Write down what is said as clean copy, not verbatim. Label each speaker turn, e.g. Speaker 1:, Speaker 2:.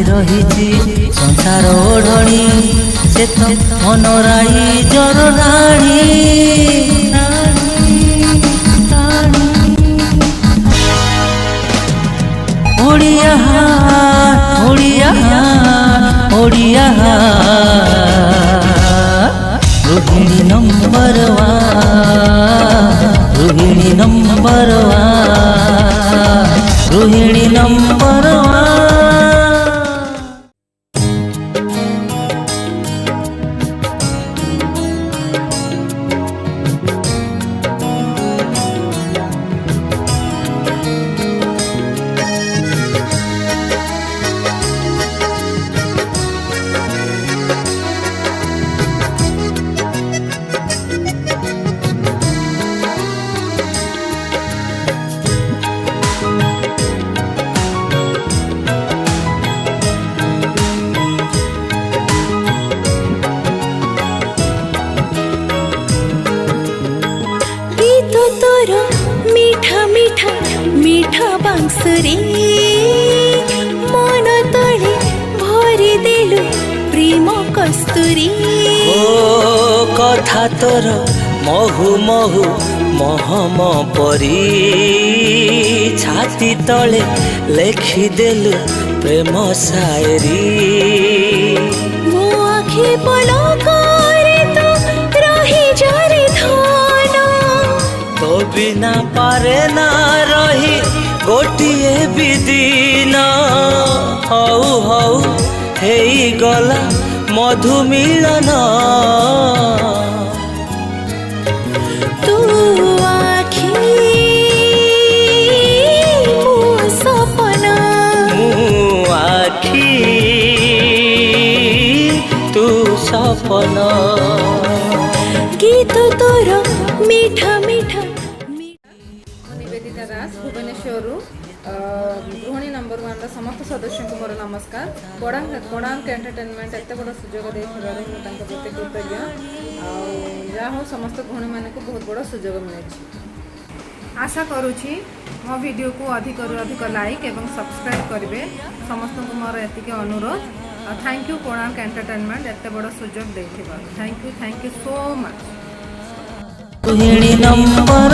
Speaker 1: रही संसार ओढ़णी से तो मनराई जर राणी Odia Odia Odia Rohini number Rohini number Rohini number
Speaker 2: मीठा मीठा मीठा बांसुरी मन तले भरी देलु प्रेम कस्तूरी
Speaker 1: ओ कथा तोर महु महु महम परी छाती तले लेखिदेलु प्रेम शायरी
Speaker 2: मो आखि पलकरे तो रही जारे धन
Speaker 1: तो बिना पारे ना रही गोटिए भी दिन हऊ हऊ हेई गला मधु मिलन
Speaker 2: तू आखि मो सपना
Speaker 1: मु आखी तू सपना
Speaker 2: गीत तोर मीठा मीठा
Speaker 3: निवेदिता दास भुवनेश्वर गृहिणी नंबर 1 समस्त सदस्य को मोर नमस्कार। कोणार्क एंटरटेनमेंट एत बड़ सुजोग देथिबार प्रति कृतज्ञ आ हो समस्त गृहिणी मान को बहुत बड़ सुजोग मिले। आशा करुँची मो वीडियो को अधिक अधिक लाइक एवं सब्सक्राइब करेंगे समस्त को मोर एतिके अनुरोध। थैंक यू कोणार्क एंटरटेनमेंट एत बड़ सुजोग देथिबार। Thank you so much.
Speaker 1: Rohini number